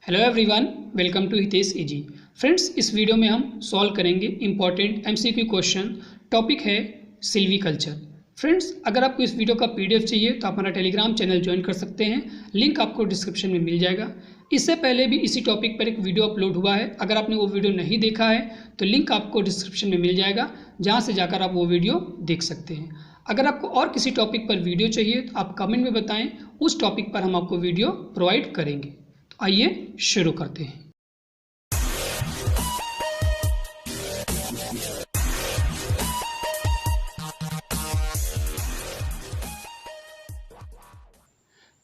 Hello everyone, welcome to Hitesh easy. Friends, इस video में हम सॉल्व करेंगे इंपॉर्टेंट एमसीक्यू क्वेश्चन। टॉपिक है सिल्वीकल्चर। फ्रेंड्स, अगर आपको इस वीडियो का पीडीएफ चाहिए तो आप हमारा टेलीग्राम चैनल ज्वाइन कर सकते हैं, लिंक आपको डिस्क्रिप्शन में मिल जाएगा। इससे पहले भी इसी टॉपिक पर एक वीडियो अपलोड हुआ है, अगर आपने वो वीडियो नहीं देखा है तो लिंक आपको डिस्क्रिप्शन में मिल जाएगा, जहाँ से जाकर आप वो वीडियो देख सकते हैं। अगर आपको और किसी टॉपिक पर वीडियो चाहिए तो आप कमेंट में बताएं, उस टॉपिक पर हम आपको वीडियो प्रोवाइड करेंगे। तो आइए शुरू करते हैं।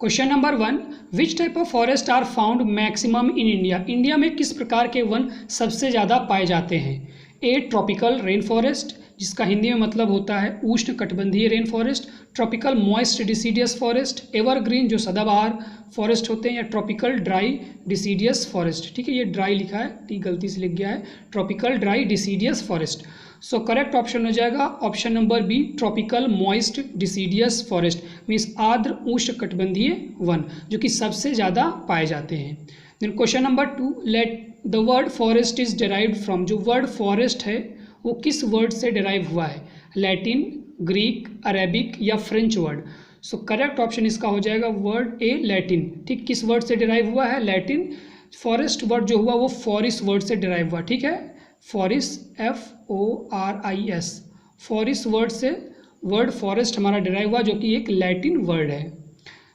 Question number 1, which type of forest are found maximum in India. India में किस प्रकार के वन सबसे ज़्यादा पाए जाते हैं। ए ट्रॉपिकल रेन फॉरेस्ट, जिसका हिंदी में मतलब होता है उष्ण कटिबंधीय rain forest, tropical moist deciduous forest, evergreen जो सदाबहार फॉरेस्ट होते हैं, या ट्रॉपिकल ड्राई डिसीडियस फॉरेस्ट। ठीक है, ये ड्राई लिखा है, टी गलती से लिख गया है, tropical dry deciduous forest. So correct option हो जाएगा option number B, tropical moist deciduous forest, means आर्द्र उष्ण कटिबंधीय वन, जो कि सबसे ज़्यादा पाए जाते हैं। Then question number 2, let the word forest is derived from. जो वर्ड फॉरेस्ट है वो किस वर्ड से डिराइव हुआ है, लैटिन, ग्रीक, अरेबिक या French word. So correct option इसका हो जाएगा वर्ड ए, लैटिन। ठीक, किस वर्ड से डिराइव हुआ है, लैटिन। फॉरेस्ट वर्ड जो हुआ वो फॉरिस वर्ड से डिराइव हुआ। ठीक है, फॉरिस, FORIS, फॉरिस वर्ड से वर्ड फॉरेस्ट हमारा डिराइव हुआ, जो कि एक लैटिन वर्ड है।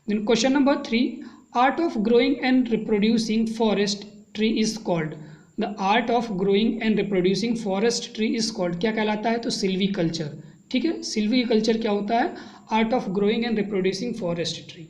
Then question number 3, art of growing and reproducing forest tree is called. The art of growing and reproducing forest tree is called, क्या कहलाता है, तो सिल्वीकल्चर। ठीक है, सिल्वीकल्चर क्या होता है, art of growing and reproducing forest tree.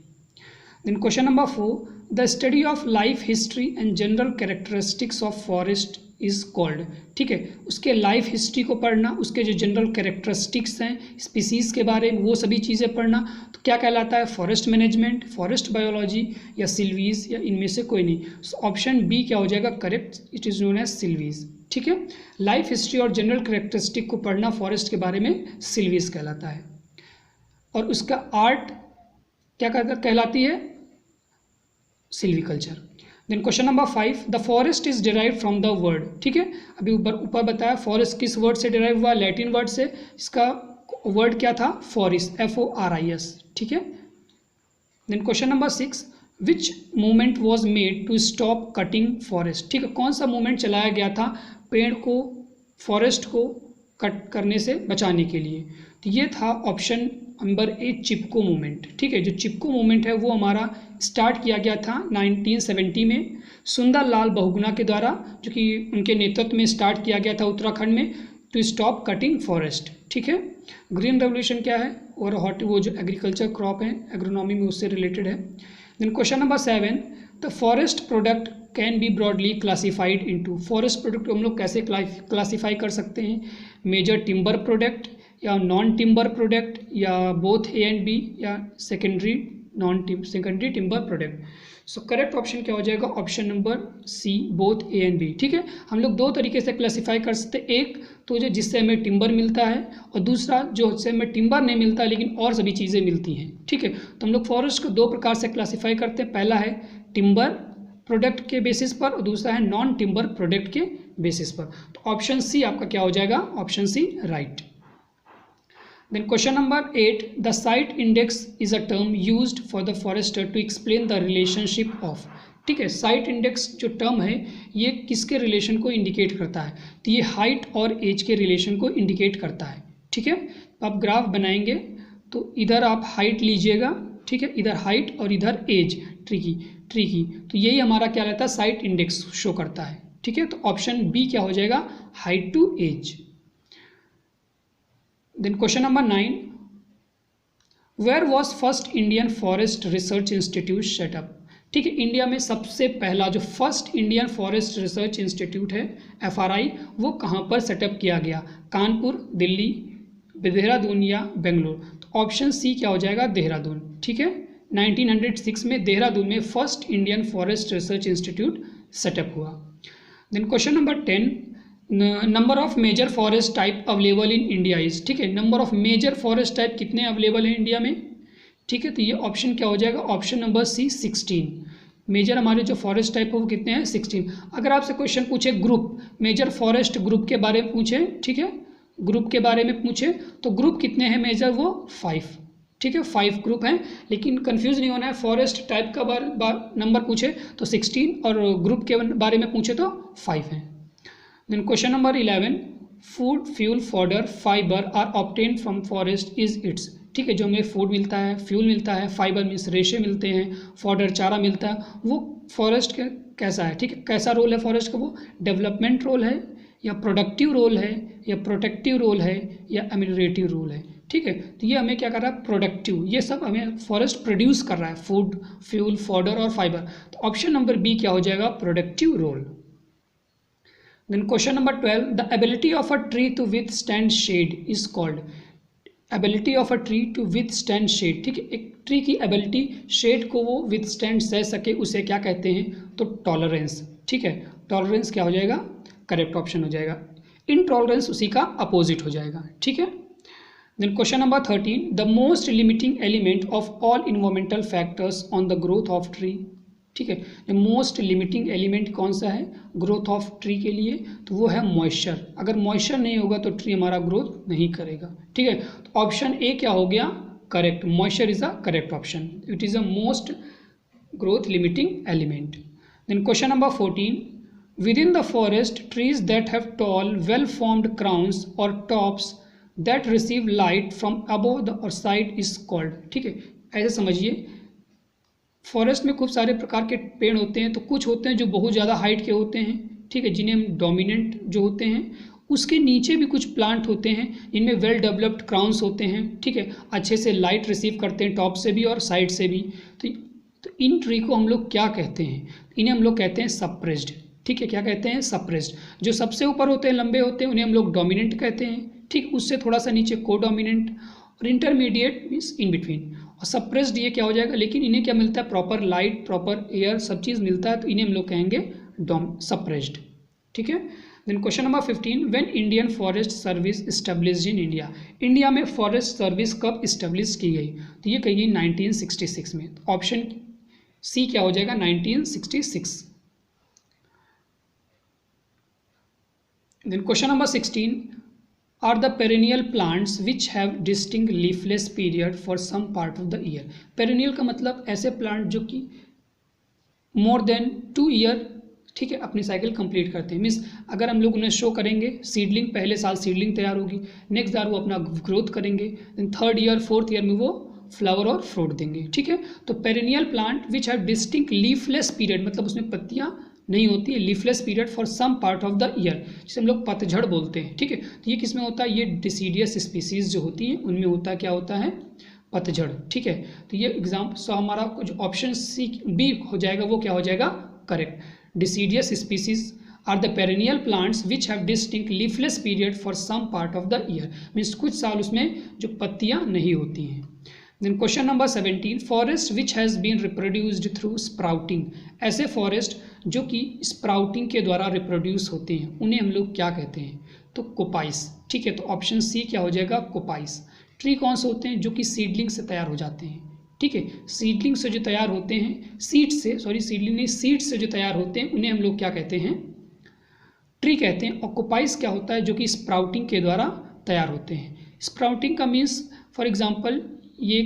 Then question number 4, the study of life history and general characteristics of forest is called. ठीक है, उसके लाइफ हिस्ट्री को पढ़ना, उसके जो जनरल कैरेक्टरिस्टिक्स हैं, स्पीसीज़ के बारे में, वो सभी चीज़ें पढ़ना, तो क्या कहलाता है, फॉरेस्ट मैनेजमेंट, फॉरेस्ट बायोलॉजी या सिल्वीज, या इनमें से कोई नहीं। ऑप्शन बी क्या हो जाएगा correct, it is known as silvics. ठीक है, लाइफ हिस्ट्री और जनरल कैरेक्टरिस्टिक को पढ़ना फॉरेस्ट के बारे में सिल्वीज कहलाता है, और उसका आर्ट क्या कहलाती है, silviculture. Then question number 5, the forest is derive from the word. ठीक है, अभी ऊपर बताया फॉरेस्ट किस वर्ड से डिराइव हुआ, लैटिन वर्ड से। इसका वर्ड क्या था, फॉरिस, FORIS। ठीक है। Then question number 6, which movement was made to stop cutting forest. ठीक है, कौन सा मूवमेंट चलाया गया था पेड़ को, फॉरेस्ट को कट करने से बचाने के लिए। तो ये था option number A, Chipko movement. ठीक है, जो चिपको मूवमेंट है वो हमारा स्टार्ट किया गया था 1970 में सुंदर लाल बहुगुणा के द्वारा, जो कि उनके नेतृत्व में स्टार्ट किया गया था उत्तराखंड में, टू स्टॉप कटिंग फॉरेस्ट। ठीक है, ग्रीन रेवोल्यूशन क्या है, और हॉट वो जो एग्रीकल्चर क्रॉप है, एग्रोनॉमी में उससे रिलेटेड है। Then question number 7, the forest product can be broadly classified into. Forest product को हम लोग कैसे क्लासीफाई कर सकते हैं, मेजर टिम्बर प्रोडक्ट, या नॉन टिम्बर प्रोडक्ट, या बोथ A एंड B, या secondary timber product. So correct option क्या हो जाएगा, option number C, both A and B। ठीक है, हम लोग दो तरीके से क्लासीफाई कर सकते हैं, एक तो जो जिससे हमें टिम्बर मिलता है, और दूसरा जो जिससे हमें टिम्बर नहीं मिलता लेकिन और सभी चीज़ें मिलती हैं। ठीक है, तो हम लोग फॉरेस्ट को दो प्रकार से क्लासीफाई करते हैं, पहला है टिम्बर प्रोडक्ट के बेसिस पर, और दूसरा है नॉन टिम्बर प्रोडक्ट के बेसिस पर। तो ऑप्शन सी आपका क्या हो जाएगा, option C right. Then question number 8, the site index is a term used for the forester to explain the relationship of। ठीक है, साइट इंडेक्स जो टर्म है ये किसके रिलेशन को इंडिकेट करता है, तो ये हाइट और एज के रिलेशन को इंडिकेट करता है। ठीक है, तो आप ग्राफ बनाएंगे तो इधर आप हाइट लीजिएगा, ठीक है, इधर हाइट और इधर एज ट्री की, तो यही हमारा क्या रहता है, साइट इंडेक्स शो करता है। ठीक है, तो ऑप्शन बी क्या हो जाएगा, height to age. Then question number 9, where was first Indian forest research institute set up. ठीक है, इंडिया में सबसे पहला जो first Indian forest research institute है, FRI, वो कहाँ पर सेटअप किया गया, कानपुर, दिल्ली, देहरादून या बेंगलोर। तो ऑप्शन सी क्या हो जाएगा, देहरादून। ठीक है, 1906 में देहरादून में first Indian forest research institute setup हुआ। Then question number 10, number of major forest type available in India is. ठीक है, number of major forest type कितने अवेलेबल हैं इंडिया में। ठीक है, तो ये ऑप्शन क्या हो जाएगा, ऑप्शन नंबर सी, 16। मेजर हमारे जो फॉरेस्ट टाइप है वो कितने हैं 16। अगर आपसे क्वेश्चन पूछे ग्रुप, मेजर फॉरेस्ट ग्रुप के बारे में पूछे, ठीक है, ग्रुप के बारे में पूछे तो ग्रुप कितने हैं मेजर, वो 5, ठीक है, 5 ग्रुप हैं। लेकिन कंफ्यूज नहीं होना है, फॉरेस्ट टाइप का नंबर पूछे तो 16 और ग्रुप के बारे में पूछे तो 5 हैं। Then question number 11, food fuel fodder fibre are obtain from forest is its, ठीक है, जो हमें फूड मिलता है, फ्यूल मिलता है, फाइबर मीन्स रेशे मिलते हैं, फॉडर चारा मिलता है, वो फॉरेस्ट का कैसा है, ठीक है, कैसा रोल है फॉरेस्ट का, वो डेवलपमेंट रोल है या प्रोडक्टिव रोल है या प्रोटेक्टिव रोल है या एमिलियरेटिव रोल है, ठीक है। तो ये हमें क्या कर रहा है, प्रोडक्टिव, ये सब हमें फॉरेस्ट प्रोड्यूस कर रहा है, फूड फ्यूल फॉडर और फाइबर। तो ऑप्शन नंबर बी क्या हो जाएगा, productive role. Then question number 12, the ability of a tree to withstand shade is called, ability of a tree to withstand shade, ठीक है, एक ट्री की एबिलिटी शेड को वो विथस्टैंड सह सके उसे क्या कहते हैं, तो टॉलरेंस, ठीक है, टॉलरेंस क्या हो जाएगा, करेक्ट ऑप्शन हो जाएगा। इनटॉलरेंस उसी का अपोजिट हो जाएगा, ठीक है। Then question number 13, the most limiting element of all environmental factors on the growth of tree, ठीक है, मोस्ट लिमिटिंग एलिमेंट कौन सा है ग्रोथ ऑफ ट्री के लिए, तो वो है मॉइस्चर। अगर मॉइस्चर नहीं होगा तो ट्री हमारा ग्रोथ नहीं करेगा, ठीक है। तो ऑप्शन ए क्या हो गया, correct, moisture is a correct option, it is a most growth limiting element. Then question number 14, within the forest trees that have tall well formed crowns और tops that receive light from above the और side is called, ठीक है। ऐसे समझिए, forest में खूब सारे प्रकार के पेड़ होते हैं, तो कुछ होते हैं जो बहुत ज़्यादा हाइट के होते हैं, ठीक है, जिन्हें हम डोमिनेंट जो होते हैं, उसके नीचे भी कुछ प्लांट होते हैं जिनमें वेल डेवलप्ड क्राउन्स होते हैं, ठीक है, अच्छे से लाइट रिसीव करते हैं टॉप से भी और साइड से भी। तो इन ट्री को हम लोग क्या कहते हैं, इन्हें हम लोग कहते हैं सप्रेस्ड, ठीक है, क्या कहते हैं, सप्रेस्ड। जो सबसे ऊपर होते हैं, लंबे होते हैं, उन्हें हम लोग डोमिनेंट कहते हैं, ठीक, उससे थोड़ा सा नीचे को डोमिनेंट, और इंटरमीडिएट मीन्स इन बिटवीन, और सप्रेस्ड ये क्या हो जाएगा, लेकिन इन्हें क्या मिलता है, प्रॉपर लाइट प्रॉपर एयर सब चीज़ मिलता है, तो इन्हें हम लोग कहेंगे सप्रेस्ड, ठीक है। Then question number 15, when Indian forest service established in India, India में फॉरेस्ट सर्विस कब इस्टेब्लिश की गई, तो ये कही गई 1966 में, ऑप्शन सी क्या हो जाएगा, 1966। Then question number 16, are the perennial plants which have distinct leafless period for some part of the year, perennial का मतलब ऐसे प्लांट जो कि more than 2 year, ठीक है, अपनी साइकिल कंप्लीट करते हैं, मीन्स अगर हम लोग उन्हें शो करेंगे, सीडलिंग पहले साल सीडलिंग तैयार होगी, नेक्स्ट साल वो अपना ग्रोथ करेंगे, then 3rd year 4th year में वो फ्लावर और फ्रूट देंगे, ठीक है। तो perennial plant which have distinct leafless period, मतलब उसमें पत्तियाँ नहीं होती है, leafless period for some part of the year, जिसे हम लोग पतझड़ बोलते हैं, ठीक है। तो ये किस में होता है, ये डिसीडियस स्पीसीज जो होती हैं उनमें होता है, क्या होता है, पतझड़, ठीक है। तो ये एग्जाम सो हमारा जो ऑप्शन सी बी हो जाएगा वो क्या हो जाएगा, correct, deciduous species are the perennial plants which have distinct leafless period for some part of the year, means कुछ साल उसमें जो पत्तियाँ नहीं होती हैं। Then question number 17, forest which has been reproduced through sprouting, ऐसे फॉरेस्ट जो कि स्प्राउटिंग के द्वारा रिप्रोड्यूस होते हैं उन्हें हम लोग क्या कहते हैं, तो कोपाइस, ठीक है। तो ऑप्शन सी क्या हो जाएगा, कोपाइस। ट्री कौन से होते हैं, जो कि सीडलिंग से तैयार हो जाते हैं, ठीक है, सीडलिंग से जो तैयार होते हैं, सीड से, सॉरी सीडलिंग नहीं, सीड से जो तैयार होते हैं उन्हें हम लोग क्या कहते हैं, ट्री कहते हैं। और कोपाइस क्या होता है, जो कि स्प्राउटिंग के द्वारा तैयार होते हैं। स्प्राउटिंग का मीन्स फॉर एग्जाम्पल ये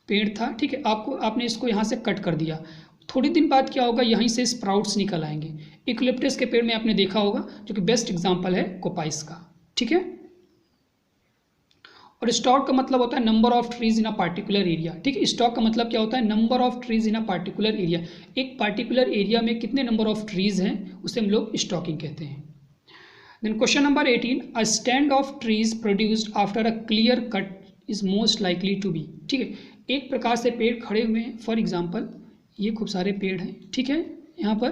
पेड़ था, ठीक है, आपने इसको यहाँ से कट कर दिया, थोड़ी दिन बाद क्या होगा, यहीं से स्प्राउट्स निकल आएंगे। यूकलिप्टस के पेड़ में आपने देखा होगा, जो कि बेस्ट एग्जांपल है कोपाइस का, ठीक है। और स्टॉक का मतलब होता है number of trees in a particular area, ठीक है। स्टॉक का मतलब क्या होता है, number of trees in a particular area, एक पार्टिकुलर एरिया में कितने नंबर ऑफ ट्रीज हैं उसे हम लोग स्टॉकिंग कहते हैं। Then question number 18, a stand of trees produced after a clear cut is most likely to be, ठीक है, एक प्रकार से पेड़ खड़े हुए हैं, फॉर एग्जाम्पल ये खूब सारे पेड़ हैं, ठीक है, यहाँ पर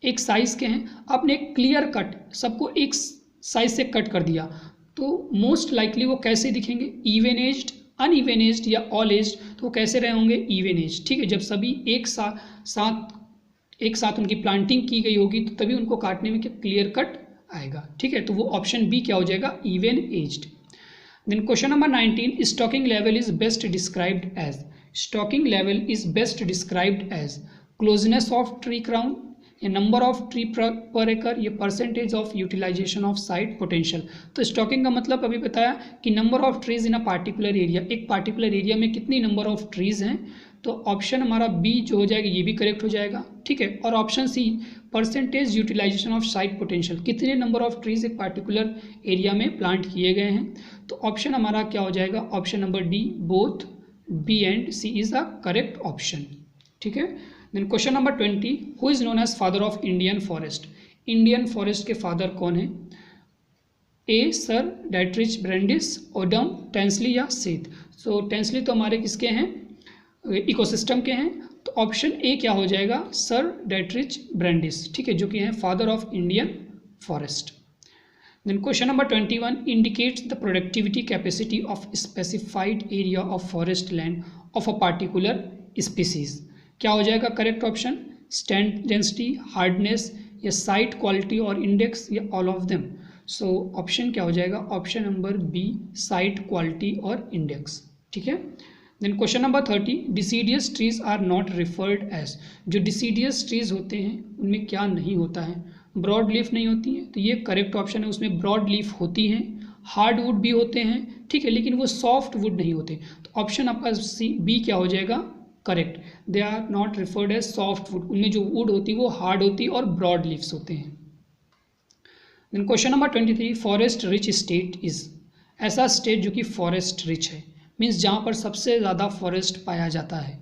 एक साइज़ के हैं, आपने एक क्लियर कट सबको एक साइज से कट कर दिया, तो मोस्ट लाइकली वो कैसे दिखेंगे, इवन एज्ड, अनइवन एज्ड या ऑल एज्ड, तो वो कैसे रहे होंगे, इवन एज्ड, ठीक है। जब सभी एक साथ उनकी प्लांटिंग की गई होगी तो तभी उनको काटने में क्या क्लियर कट आएगा, ठीक है। तो वो ऑप्शन बी क्या हो जाएगा, even aged. Then question number 19, stocking level is best described as, stocking level is best described as, closeness of tree crown, ये नंबर ऑफ ट्री पर एकड़, ये percentage of utilisation of site potential. तो stocking का मतलब अभी बताया कि number of trees in a particular area, एक पार्टिकुलर एरिया में कितनी नंबर ऑफ ट्रीज हैं। तो ऑप्शन हमारा बी जो हो जाएगा ये भी करेक्ट हो जाएगा, ठीक है। और option C percentage utilisation of site potential, कितने नंबर ऑफ ट्रीज एक पार्टिकुलर एरिया में प्लांट किए गए हैं। तो ऑप्शन हमारा क्या हो जाएगा, option number D, both B and C is the correct option, ठीक है। Then question number 20, who is known as father of Indian forest. Indian forest के फादर कौन है। A sir Dietrich Brandis, Odum, Tansley या Seth. सो टेंसली तो हमारे किसके हैं, इकोसिस्टम के हैं। तो ऑप्शन ए क्या हो जाएगा, सर डैट्रिच ब्रांडिस, ठीक है, जो कि हैं father of Indian forest. Then question number 21, indicates the productivity capacity of specified area of forest land of a particular species. क्या हो जाएगा correct option, stand density, hardness या साइट क्वालिटी और इंडेक्स या all of them. So option क्या हो जाएगा, option number B, site quality और इंडेक्स, ठीक है। Then question number 30, deciduous trees are not referred as. जो डिसीडियस ट्रीज होते हैं उनमें क्या नहीं होता है, ब्रॉड लीफ नहीं होती है। तो ये करेक्ट ऑप्शन है, उसमें ब्रॉड लीफ होती हैं, हार्ड वुड भी होते हैं, ठीक है, लेकिन वो सॉफ्ट वुड नहीं होते। तो ऑप्शन आपका सी बी क्या हो जाएगा correct, they are not referred as soft wood, उनमें जो वुड होती है वो हार्ड होती है और ब्रॉड लीव्स होते हैं। Then question number 23, forest rich state is. ऐसा स्टेट जो कि फॉरेस्ट रिच है, मीन्स जहाँ पर सबसे ज़्यादा फॉरेस्ट पाया जाता है,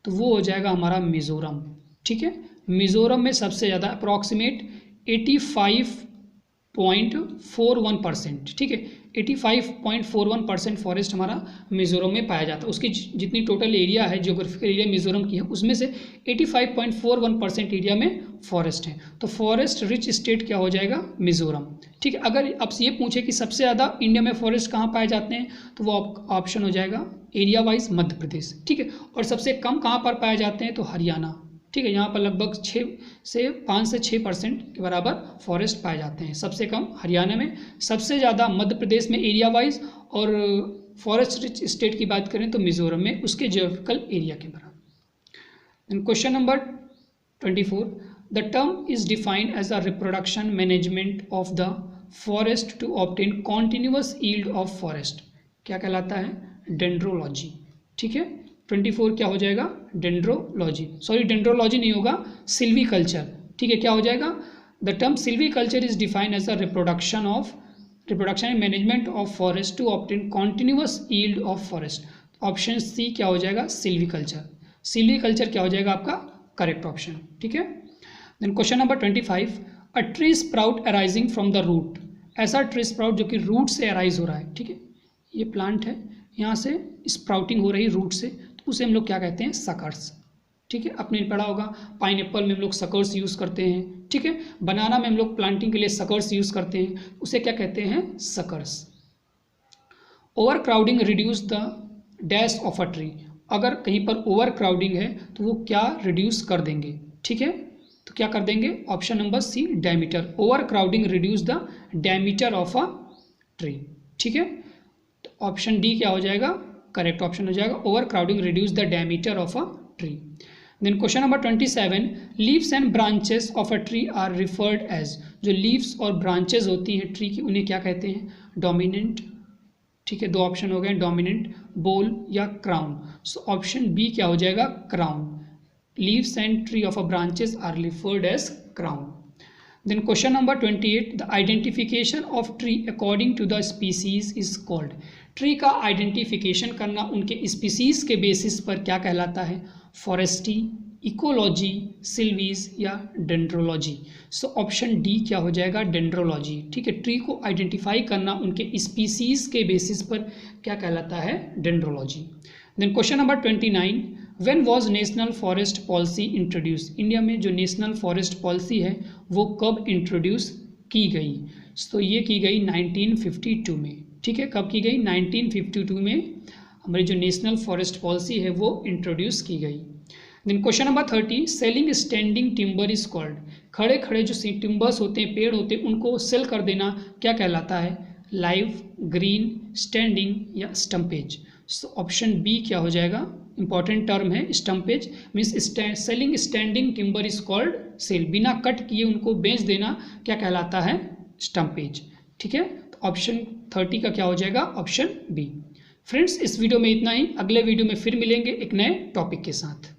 तो वो हो जाएगा हमारा मिज़ोरम, ठीक है। मिज़ोरम में सबसे ज़्यादा अप्रॉक्सीमेट 85.41%, ठीक है, 85.41% फॉरेस्ट हमारा मिज़ोरम में पाया जाता है। उसकी जितनी टोटल एरिया है, जियोग्राफिकल एरिया मिज़ोरम की है, उसमें से 85.41% एरिया में फॉरेस्ट है। तो फॉरेस्ट रिच स्टेट क्या हो जाएगा, मिज़ोरम, ठीक है। अगर आपसे ये पूछे कि सबसे ज़्यादा इंडिया में फॉरेस्ट कहाँ पाए जाते हैं, तो वो ऑप्शन हो जाएगा एरिया वाइज मध्य प्रदेश, ठीक है। और सबसे कम कहाँ पर पाए जाते हैं, तो हरियाणा, ठीक है, यहाँ पर लगभग 5 से 6% के बराबर फॉरेस्ट पाए जाते हैं। सबसे कम हरियाणा में, सबसे ज़्यादा मध्य प्रदेश में एरिया वाइज, और फॉरेस्ट रिच स्टेट की बात करें तो मिज़ोरम में उसके जियोग्राफिकल एरिया के बराबर। Question number 24, the term is defined as a reproduction management of the forest to obtain continuous yield of forest. क्या कहलाता है, डेंड्रोलॉजी, ठीक है। 24 क्या हो जाएगा, डेंड्रोलॉजी, सॉरी डेंड्रोलॉजी नहीं होगा, सिल्वीकल्चर, ठीक है। क्या हो जाएगा, the term silviculture is defined as a reproduction and management of forest to obtain continuous yield of forest. Option C क्या हो जाएगा, सिल्वीकल्चर। सिल्वीकल्चर क्या हो जाएगा आपका करेक्ट ऑप्शन, ठीक है। Then question number 25, a tree sprout arising from the root. ऐसा ट्री स्प्राउट जो कि रूट से अराइज हो रहा है, ठीक है, ये प्लांट है, यहाँ से स्प्राउटिंग हो रही है रूट से, तो उसे हम लोग क्या कहते हैं, सकर्स, ठीक है। आपने पढ़ा होगा पाइनएप्पल में हम लोग सकर्स यूज़ करते हैं, ठीक है। बनाना में हम लोग प्लांटिंग के लिए सकर्स यूज़ करते हैं, उसे क्या कहते हैं, suckers. Over crowding reduce the dash of a tree. अगर कहीं पर ओवर क्राउडिंग है तो वो क्या रिड्यूस कर देंगे, ठीक है। तो क्या कर देंगे, option number C, diameter. Overcrowding reduce the diameter of a tree, ठीक है। तो ऑप्शन डी क्या हो जाएगा, करेक्ट ऑप्शन हो जाएगा, overcrowding reduce the diameter of a tree. Then question number 27, leaves and branches of a tree are referred as. जो leaves और ब्रांचेस होती हैं ट्री की, उन्हें क्या कहते हैं, डोमिनेंट, ठीक है। दो ऑप्शन हो गए, डोमिनेंट, बोल या क्राउन। सो ऑप्शन बी क्या हो जाएगा, crown. Leaves and tree of a branches are referred as crown. Then question number 28, the identification of tree according to the species is called। Tree का identification करना उनके species के basis पर क्या कहलाता है, फॉरेस्टी, इकोलॉजी, सिल्वीज या डेंड्रोलॉजी। सो ऑप्शन डी क्या हो जाएगा, डेंड्रोलॉजी, ठीक है। ट्री को आइडेंटिफाई करना उनके स्पीसीज के बेसिस पर क्या कहलाता है, dendrology. Then question number 29, when was national forest policy introduce. India में जो नेशनल फॉरेस्ट पॉलिसी है वो कब इंट्रोड्यूस की गई, तो ये की गई 1952 में, ठीक है। कब की गई, 1952 में हमारी जो नेशनल फॉरेस्ट पॉलिसी है वो इंट्रोड्यूस की गई। Then question number 30, selling standing timber is called. खड़े खड़े जो टिम्बर्स होते हैं, पेड़ होते हैं, उनको सेल कर देना क्या कहलाता है, लाइव, ग्रीन, स्टैंडिंग या स्टम्पेज। सो ऑप्शन बी क्या हो जाएगा, इंपॉर्टेंट टर्म है stumpage, means selling standing timber is called sale, बिना कट किए उनको बेच देना क्या कहलाता है, स्टम्पेज। ठीक है, तो ऑप्शन 30 का क्या हो जाएगा, ऑप्शन बी। फ्रेंड्स, इस वीडियो में इतना ही, अगले वीडियो में फिर मिलेंगे एक नए टॉपिक के साथ।